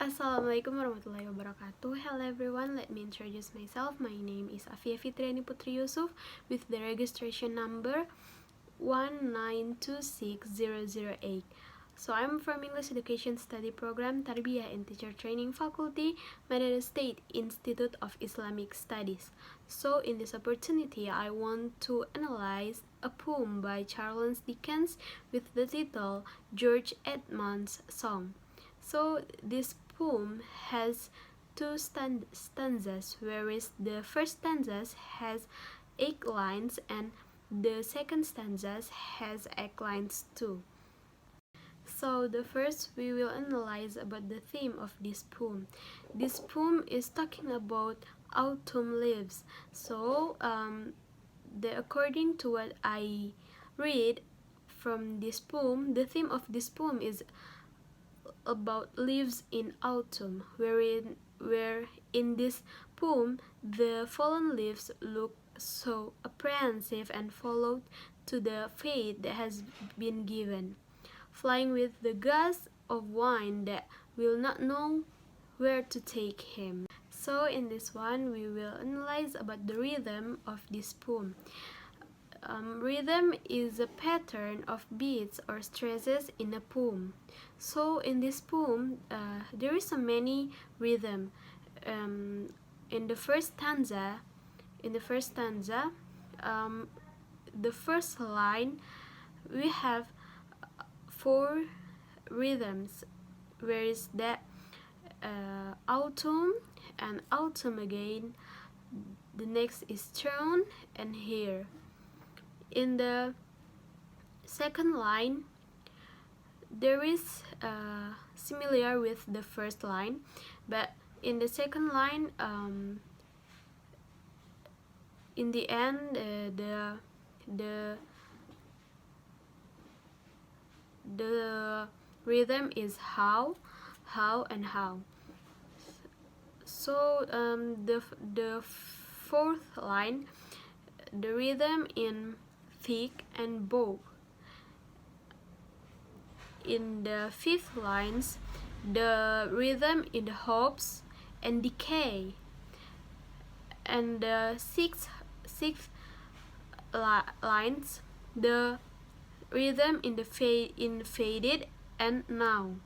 Assalamualaikum warahmatullahi wabarakatuh. Hello everyone, let me introduce myself. My name is Afiyah Fitriani with the registration number 1926008. So I'm from English Education Study Program, Tarbiyah and Teacher Training Faculty, Madinah State Institute of Islamic Studies. So in this opportunity, I want to analyze a poem by Charles Dickens with the title George Edmunds Song. So this poem has two stanzas, whereas the first stanza has 8 lines and the second stanza has 8 lines too. So the first we will analyze about the theme of this poem. This poem is talking about autumn leaves. So according to what I read from this poem, the theme of this poem is about leaves in autumn, where in this poem the fallen leaves look so apprehensive and followed to the fate that has been given, flying with the gust of wind that will not know where to take him. So in this one we will analyze about the rhythm of this poem. Rhythm is a pattern of beats or stresses in a poem. So in this poem, there is so many rhythm. In the first stanza, the first line, we have 4 rhythms, where is that autumn and autumn again. The next is turn and here. In the second line, there is similar with the first line, but in the second line, in the end, the rhythm is how and how. So the fourth line, the rhythm in thick and bow. In the fifth lines, the rhythm in the hopes and decay. And the sixth lines, the rhythm in the faded and now.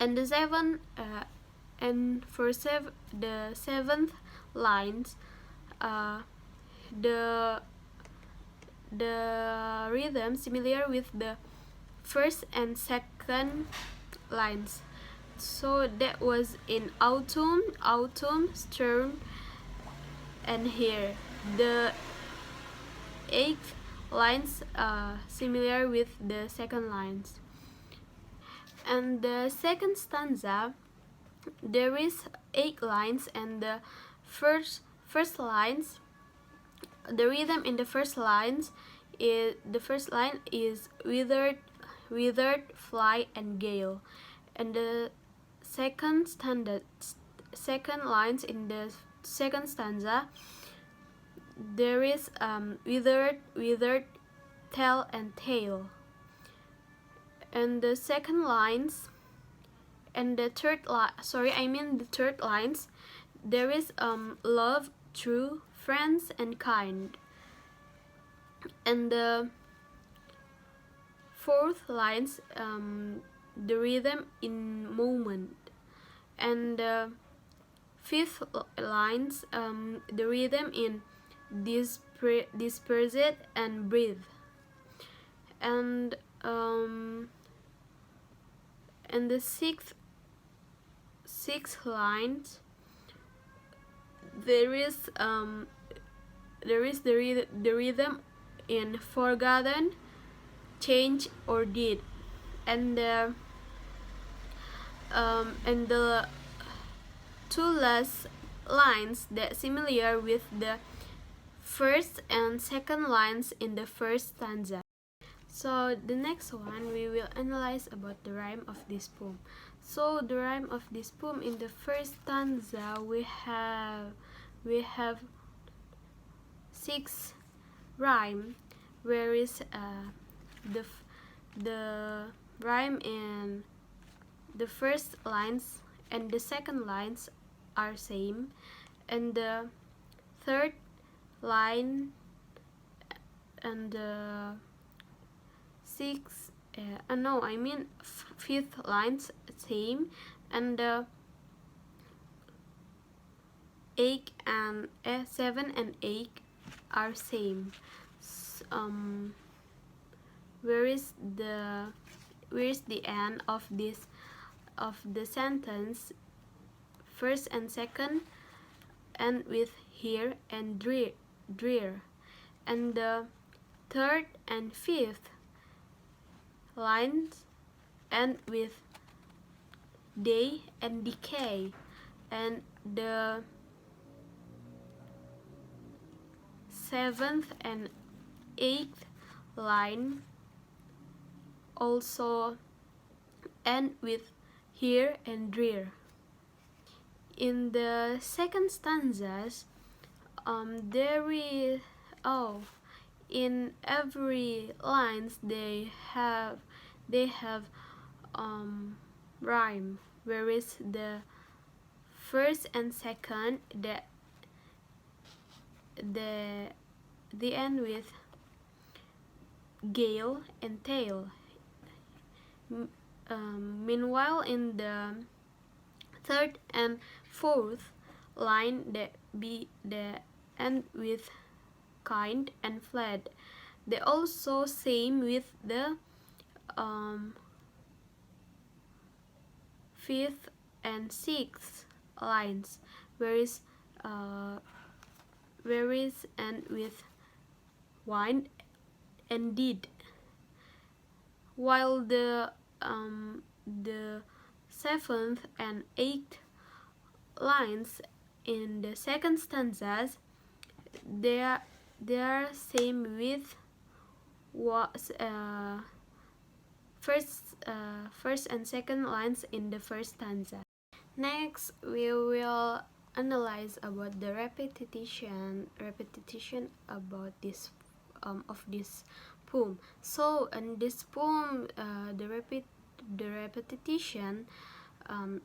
And the seventh lines, the rhythm similar with the first and second lines. So that was in autumn, stern, and here. The 8th lines similar with the second lines. And the second stanza, there is 8 lines, and the first lines, the rhythm in the first line is withered, fly and gale. And the second lines in the second stanza, there is withered, tell and tail. And the second lines and the third lines, there is love, true, friends and kind. And the fourth lines, the rhythm in moment. And the fifth lines, the rhythm in dispersed and breathe. And the sixth lines, there is the rhythm in forgotten, change or did. And the 2 last lines that similar with the first and second lines in the first stanza. So the next one we will analyze about the rhyme of this poem. So the rhyme of this poem, in the first stanza we have 6 rhyme, whereas the rhyme in the first lines and the second lines are same, and the third line and the fifth lines same, and the 7 and 8 are same. Where is the end of the sentence? First and second end with here and drear, and the third and fifth lines end with day and decay, and the seventh and eighth line also end with here and drear. In the second stanzas, in every lines they have rhyme, whereas the first and second the end with gale and tail. Meanwhile, in the third and fourth line the end with kind and fled. They also same with the fifth and sixth lines, whereas end with wind and did, while the seventh and eighth lines in the second stanzas they are same with first and second lines in the first stanza. Next, we will analyze about the repetition about this of this poem. So in this poem, the repetition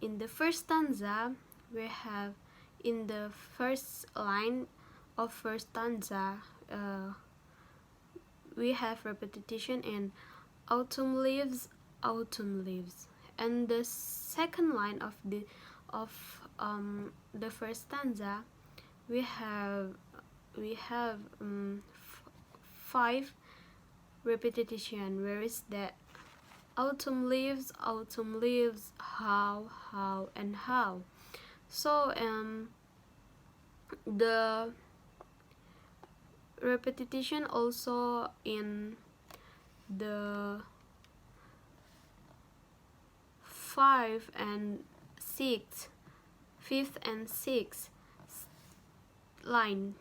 in the first stanza, we have in the first line of first stanza we have repetition in autumn leaves, and the second line of the first stanza we have 5 repetition, where is that autumn leaves, how and how. So the repetition also in the 5 and 6, 5th and 6th line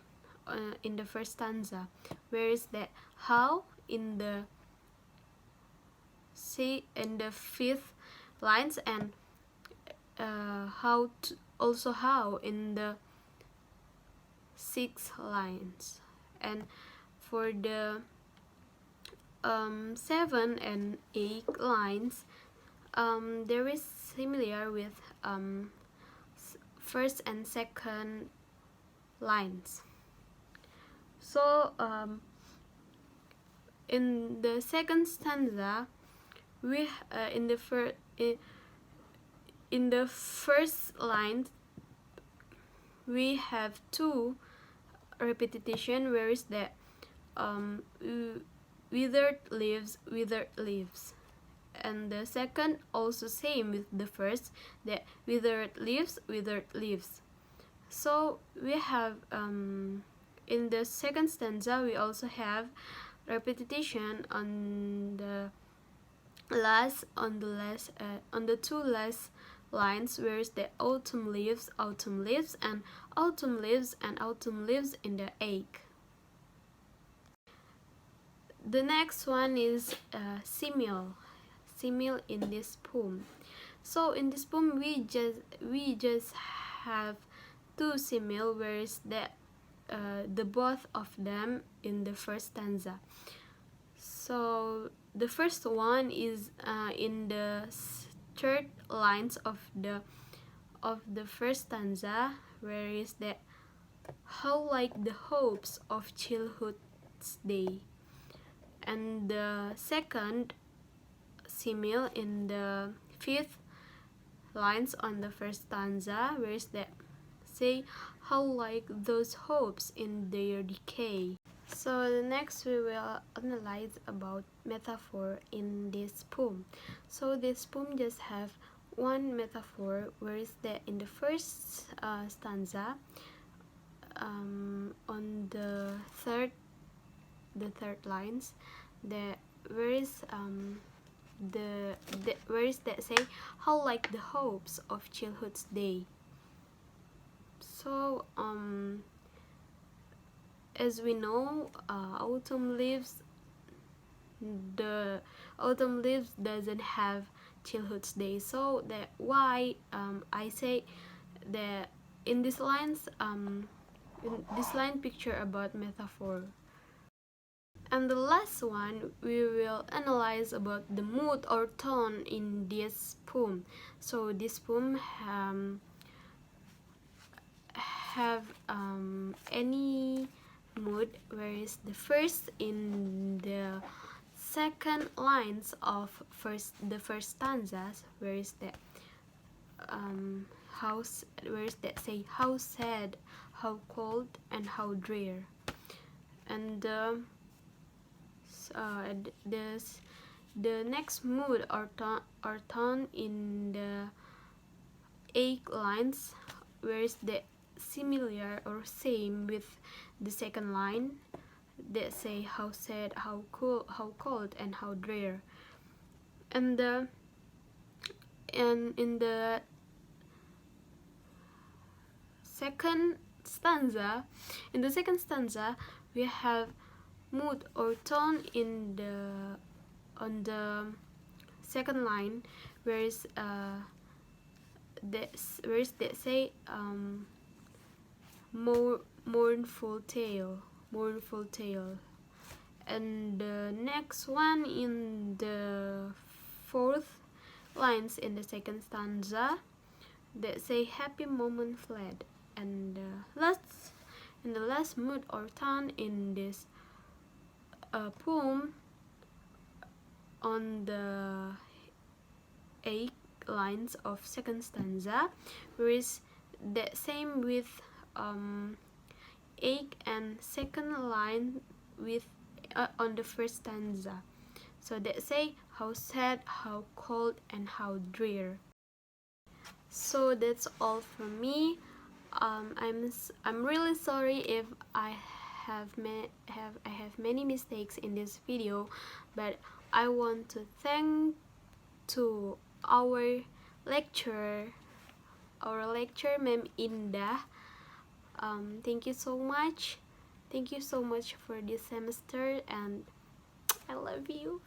in the first stanza, where is that how in the 5th lines, and how in the 6 lines. And for the 7 and 8 lines, there is similar with first and second lines. So in the second stanza, we in the first line we have 2 repetition, where is that withered leaves, and the second also same with the first, that withered leaves. So we have in the second stanza we also have repetition on the 2 last lines, where is the autumn leaves, and autumn leaves in the egg. The next one is simile in this poem. So in this poem we just have 2 simile, whereas the both of them in the first stanza. So the first one is in the third lines of the first stanza, where is that how like the hopes of childhood's day, and the second simile in the fifth lines on the first stanza, where is that say how like those hopes in their decay. So next we will analyze about metaphor in this poem. So this poem just have one metaphor, where is that in the first stanza, on the third lines, that where is where is that say how like the hopes of childhood's day. So as we know, the autumn leaves doesn't have childhood's day, so that why I say that in this lines in this line picture about metaphor. And the last one, we will analyze about the mood or tone in this poem. So this poem have any mood, whereas the first in the second lines of the first stanzas, where is that where is that say how sad, how cold, and how drear. And the next mood or tone in the 8 lines, where is the similar or same with the second line, that say how sad, how cold, and how drear. And in the second stanza, we have mood or tone in the on the second line, whereas that say mournful tale. And the next one in the fourth lines in the second stanza, that say happy moment fled. And the last mood or tone in this poem, on the 8 lines of second stanza, whereas the same with 8 and second line with on the first stanza. So that say how sad, how cold, and how drear. So that's all from me. I'm really sorry if I have many mistakes in this video, but I want to thank to our lecturer, Ma'am Indah. Thank you so much for this semester, and I love you.